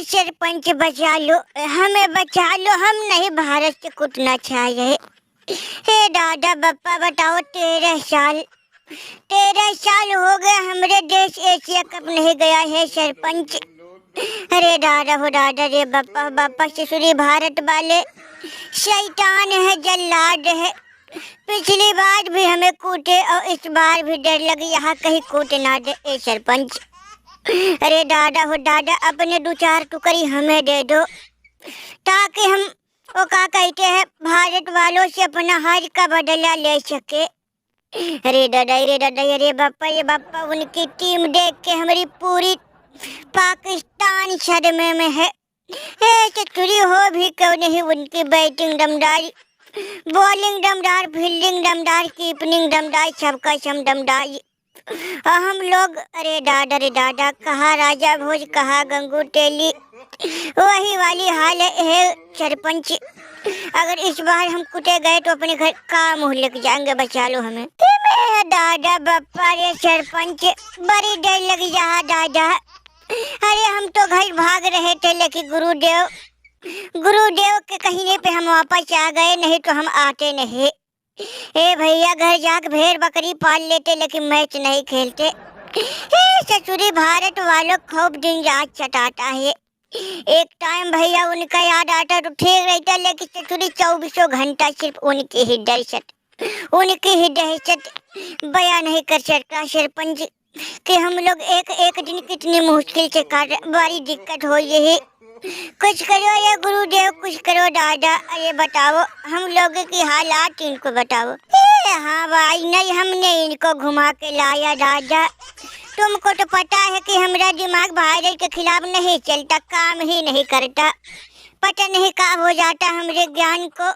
सरपंच बचा लो, हमें बचा लो, हम नहीं भारत से कूटना चाह रहे। हे दादा बप्पा बताओ, 13 साल हो गए हमारे देश एशिया कप नहीं गया है सरपंच। अरे दादा हो दादा रे बप्पा बप्पा ससुरी भारत वाले शैतान है, जल्लाद है। पिछली बार भी हमें कूटे और इस बार भी डर लगी यहाँ कहीं कूट ना दे ए सरपंच। अरे दादा हो दादा, अपने 2-4 टुकड़ी हमें दे दो ताकि हम वो क्या कहते हैं भारत वालों से अपना हार का बदला ले सके। अरे दादा अरे बापा ये बापा, उनकी टीम देख के हमारी पूरी पाकिस्तान सदमे में है। चतुरी हो भी क्यों नहीं, उनकी बैटिंग दमदार, बॉलिंग दमदार, फील्डिंग दमदार, कीपिंग दमदार, सबका सम दमदार। और हम लोग अरे दादा कहा राजा भोज, कहा गंगू टेली, वही वाली हाल है सरपंच। अगर इस बार हम कुटे गए तो अपने घर का मुँह लेके जाएंगे, बचा लो हमें। दादा बप्पा रे सरपंच, बड़ी डर लगी जा दादा। अरे हम तो घर भाग रहे थे, लेकिन गुरुदेव के कहने पे हम वापस आ गए, नहीं तो हम आते नहीं। ए भैया, घर जाकर भेड़ बकरी पाल लेते, लेकिन मैच नहीं खेलते। ससुरी भारत वालों खूब दिन रात सताता है। एक टाइम भैया उनका याद आता तो ठीक रहता, लेकिन ससुरी 24 घंटा सिर्फ उनकी ही दहशत बयान नहीं कर सकता सरपंच कि हम लोग एक दिन कितनी मुश्किल से काट, बड़ी दिक्कत हो यही। कुछ करो ये गुरुदेव, कुछ करो दादा। अरे बताओ हम लोगों की हालात इनको बताओ। हाँ भाई, नहीं हमने इनको घुमा के लाया दादा। तुमको तो पता है कि हमारा दिमाग भारत के खिलाफ नहीं चलता, काम ही नहीं करता। पता नहीं कब हो जाता हमारे ज्ञान को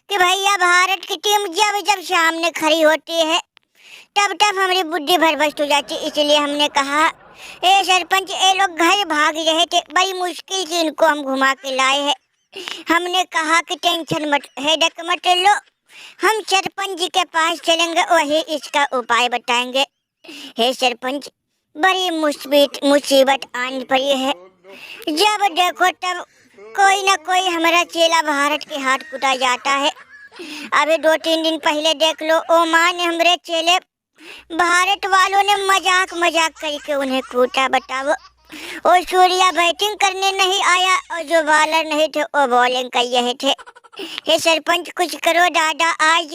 कि भैया भारत की टीम जब सामने खड़ी होती है तब हमारी बुद्धि भरभस्ट हो जाती। इसलिए हमने कहा ए सरपंच, ये लोग घर भाग रहे थे, बड़ी मुश्किल से इनको हम घुमा के लाए हैं। हमने कहा कि टेंशन मत, हेडेक मत लो, हम सरपंच जी के पास चलेंगे, वही इसका उपाय बताएंगे। हे सरपंच, बड़ी मुसीबत आनी पड़ी है। जब देखो तब कोई ना कोई हमारा चेला भारत के हाथ कुटा जाता है। अभी 2-3 दिन पहले देख लो, ओमान ने हमारे चेले भारत वालों ने मजाक करके उन्हें कूटा, बताओ। और सूर्या बैटिंग करने नहीं आया और जो बॉलर नहीं थे वो बॉलिंग कर रहे थे। हे सरपंच, कुछ करो दादा, आज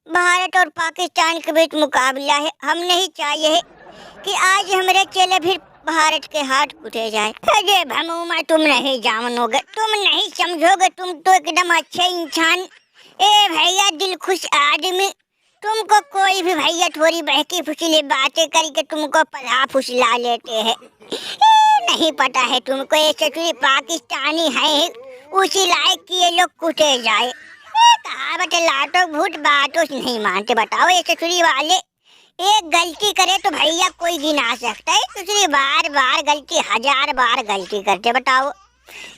भारत और पाकिस्तान के बीच मुकाबला है। हम नहीं चाहिए कि आज हमारे चेले फिर भारत के हाथ कुटे जाए। अरे भमूमा, तुम नहीं जानोगे, तुम नहीं समझोगे, तुम तो एकदम अच्छे इंसान, ए भैया दिल खुश आदमी। तुमको कोई भी भैया थोड़ी बहकी फुसली बातें करके तुमको पला फुसला लेते हैं। नहीं पता है तुमको, ये चतुरी पाकिस्तानी है, उसी लायक कि ये लोग कुटे जाए। कहावत लाटो भूत बातों से नहीं मानते। बताओ, ये चतुरी वाले एक गलती करे तो भैया कोई गिना सकता है, दूसरी बार गलती, 1000 बार गलती करते। बताओ,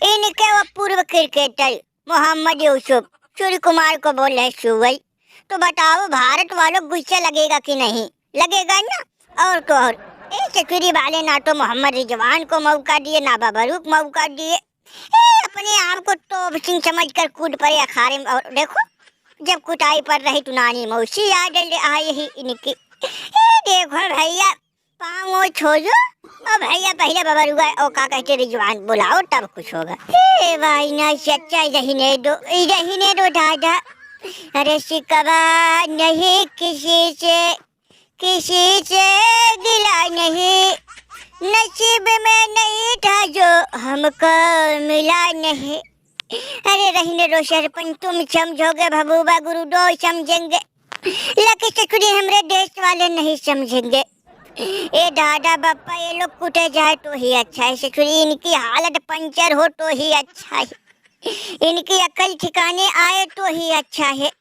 इनके वो पूर्व क्रिकेटर मोहम्मद यूसुफ सूर्य कुमार को बोले सुवई, तो बताओ भारत वालों गुस्सा लगेगा कि नहीं लगेगा ना। और तो और चतुरी वाले ना तो मोहम्मद रिजवान को मौका दिए, ना बाबरूक मौका दिए। अपने आप को टॉप सिंह समझकर कूद पड़े अखाड़े में। और देखो, जब कुटाई पर रही तो नानी मौसी याद आई ही इनकी। देखो भैया, पाँव छोड़ो और भैया पहले बाबरूक और का कहते रिजवान बुलाओ, तब कुछ होगा। भाई ना, सच्चा रहने दो दादा। अरे शिकवा नहीं किसी से गिला नहीं, नसीब में नहीं था जो हमको मिला नहीं। अरे रहने दो सरपंच, तुम समझोगे, भबूबा गुरुदो समझेंगे, लेकिन चकुरी हमारे देश वाले नहीं समझेंगे। ए दादा बप्पा, ये लोग कुटे जाए तो ही अच्छा है, चकुरी इनकी हालत पंचर हो तो ही अच्छा है, इनकी अकल ठिकाने आए तो ही अच्छा है।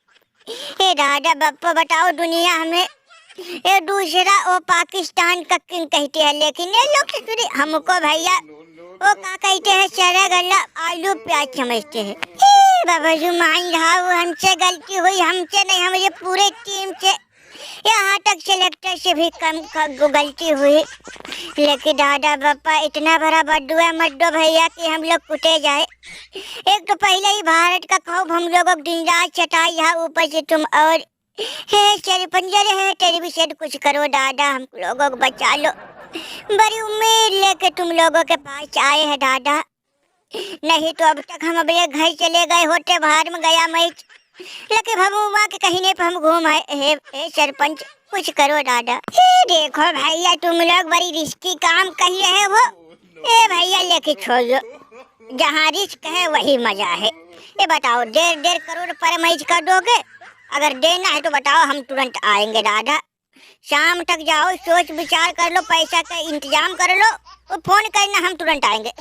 ये दादा बप्पा बताओ, दुनिया हमें ये दूसरा वो पाकिस्तान का किंग कहते हैं, लेकिन ये लोग हमको भैया वो क्या कहते हैं, चरा गला आलू प्याज समझते हैं। बाबा जी मान रहा, हमसे गलती हुई, हमसे नहीं, हमारे पूरे टीम से। यहाँ तक सेलेक्टर से भी कम गलती हुई। लेकिन दादा बापा इतना बड़ा बड्डुआ मत दो भैया कि हम लोग कुटे जाए। एक तो पहले ही भारत का खौफ हम लोगों को दिन रात चटाई है, ऊपर से तुम और हे चल पंजरे है टेलीविजन, कुछ करो दादा, हम लोगों को बचा लो। बड़ी उम्मीद लेके तुम लोगों के पास आए हैं दादा, नहीं तो अब तक हम अपने घर चले गए होते, बाहर में गया मैच। लेकिन भगुआ के कहीं पर हम घूम आए। हे सरपंच कुछ करो दादा। देखो भैया तुम लोग बड़ी रिस्की काम कर रहे हो। भैया लेके छोड़ो, जहाँ रिस्क है वही मजा है। ये बताओ 1.5 करोड़ पर मैच कर दोगे? अगर देना है तो बताओ, हम तुरंत आएंगे दादा। शाम तक जाओ, सोच विचार कर लो, पैसा का इंतजाम कर लो, फोन करना, हम तुरंत आएंगे।